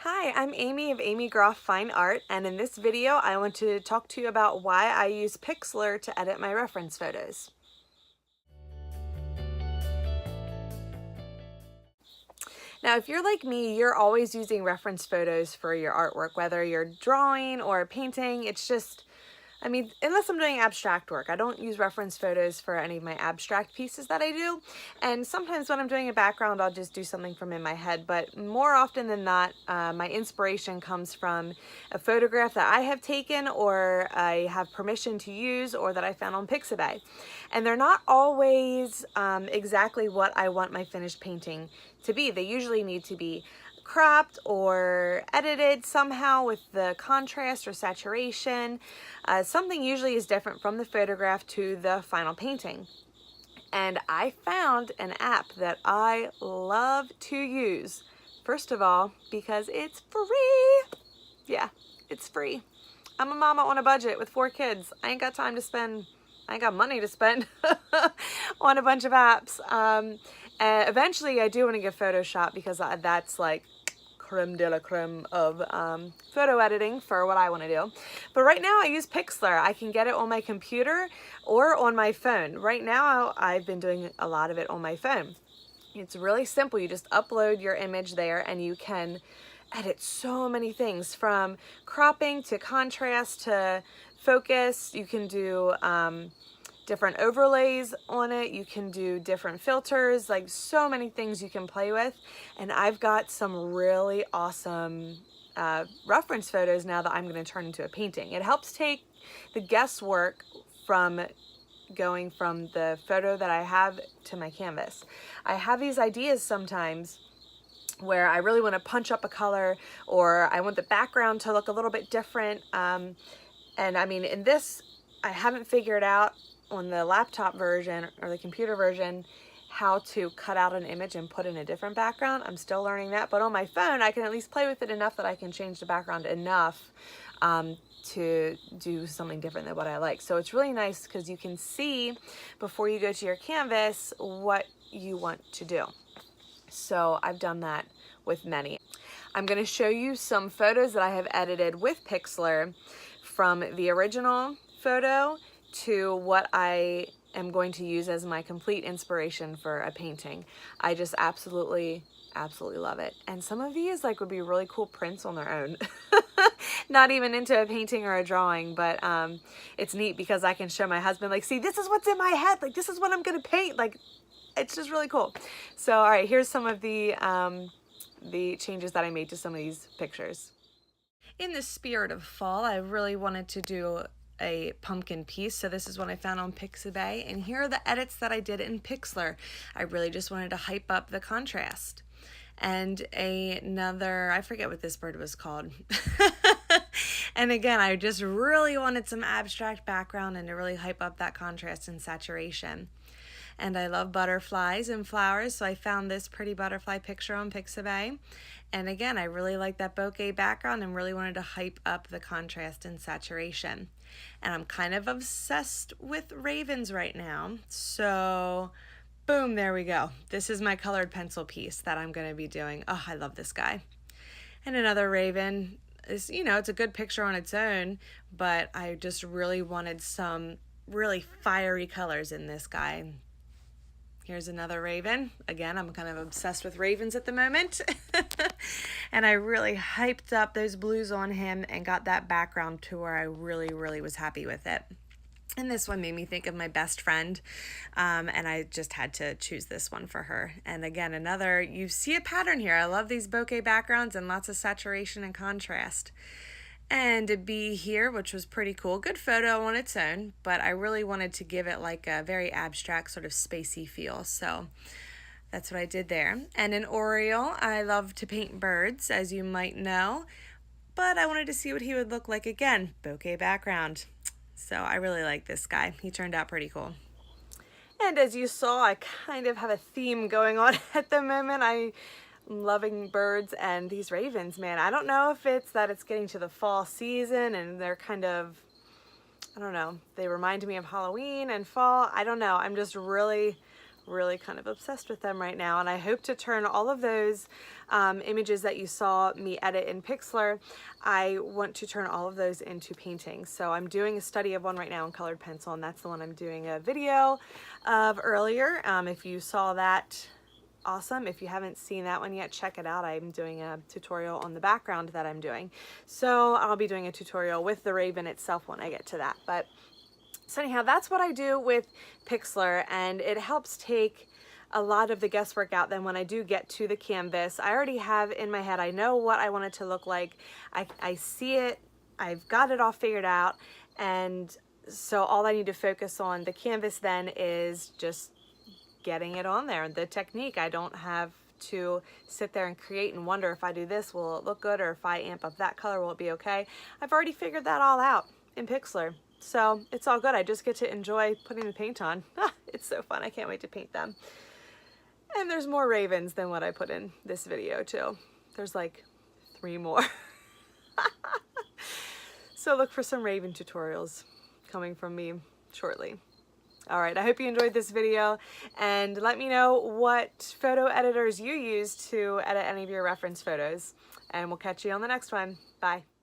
Hi, I'm Amy of Amy Groff Fine Art, and in this video I want to talk to you about why I use Pixlr to edit my reference photos. Now, if you're like me, you're always using reference photos for your artwork, whether you're drawing or painting. Unless I'm doing abstract work, I don't use reference photos for any of my abstract pieces that I do. And sometimes when I'm doing a background, I'll just do something from in my head. But more often than not, my inspiration comes from a photograph that I have taken or I have permission to use or that I found on Pixabay. And they're not always exactly what I want my finished painting to be. They usually need to be cropped or edited somehow with the contrast or saturation. Something usually is different from the photograph to the final painting. And I found an app that I love to use. First of all, because it's free. Yeah, it's free. I'm a mama on a budget with 4 kids. I ain't got money to spend on a bunch of apps. Eventually I do want to get Photoshop because that's like creme de la creme of photo editing for what I want to do. But right now I use Pixlr. I can get it on my computer or on my phone. Right now I've been doing a lot of it on my phone. It's really simple. You just upload your image there and you can edit so many things from cropping to contrast to focus. You can do different overlays on it. You can do different filters, like so many things you can play with. And I've got some really awesome reference photos now that I'm going to turn into a painting. It helps take the guesswork from going from the photo that I have to my canvas. I have these ideas sometimes where I really want to punch up a color or I want the background to look a little bit different. And I mean, in this, I haven't figured out on the laptop version or the computer version how to cut out an image and put in a different background. I'm still learning that, but on my phone I can at least play with it enough that I can change the background enough to do something different than what I like. So it's really nice because you can see before you go to your canvas what you want to do. So I've done that with many. I'm going to show you some photos that I have edited with Pixlr from the original photo to what I am going to use as my complete inspiration for a painting. I just absolutely love it. And some of these would be really cool prints on their own. Not even into a painting or a drawing, but it's neat because I can show my husband, see, this is what's in my head. This is what I'm gonna paint. It's just really cool. So, all right, here's some of the changes that I made to some of these pictures. In the spirit of fall, I really wanted to do a pumpkin piece, so this is what I found on Pixabay, and here are the edits that I did in Pixlr. I really just wanted to hype up the contrast. And another, I forget what this bird was called. And again, I just really wanted some abstract background and to really hype up that contrast and saturation. And I love butterflies and flowers, so I found this pretty butterfly picture on Pixabay. And again, I really like that bouquet background and really wanted to hype up the contrast and saturation. And I'm kind of obsessed with ravens right now, so boom, there we go. This is my colored pencil piece that I'm going to be doing. Oh, I love this guy. And another raven is, it's a good picture on its own, but I just really wanted some really fiery colors in this guy. Here's another raven. Again, I'm kind of obsessed with ravens at the moment. And I really hyped up those blues on him and got that background to where I really was happy with it. And this one made me think of my best friend, and I just had to choose this one for her. And again, you see a pattern here. I love these bokeh backgrounds and lots of saturation and contrast. And a bee here, which was pretty cool. Good photo on its own, but I really wanted to give it a very abstract sort of spacey feel. So that's what I did there. And an oriole, I love to paint birds, as you might know, but I wanted to see what he would look like again. Bokeh background. So I really like this guy. He turned out pretty cool. And as you saw, I kind of have a theme going on at the moment. I'm loving birds and these ravens, man. I don't know if it's that it's getting to the fall season and they're kind of, I don't know, they remind me of Halloween and fall. I don't know. I'm just really really kind of obsessed with them right now, and I hope to turn all of those images that you saw me edit in Pixlr, I want to turn all of those into paintings. So I'm doing a study of one right now in colored pencil, and that's the one I'm doing a video of earlier. If you saw that, awesome. If you haven't seen that one yet, check it out. I'm doing a tutorial on the background that I'm doing. So I'll be doing a tutorial with the Raven itself when I get to that. But so anyhow, that's what I do with Pixlr, and it helps take a lot of the guesswork out. Then when I do get to the canvas, I already have in my head, I know what I want it to look like. I see it, I've got it all figured out, and so all I need to focus on the canvas then is just getting it on there. The technique, I don't have to sit there and create and wonder, if I do this, will it look good? Or if I amp up that color, will it be okay? I've already figured that all out in Pixlr. So it's all good. I just get to enjoy putting the paint on. It's so fun. I can't wait to paint them. And there's more ravens than what I put in this video too. There's like 3 more. So look for some raven tutorials coming from me shortly. All right, I hope you enjoyed this video, and let me know what photo editors you use to edit any of your reference photos, and we'll catch you on the next one. Bye.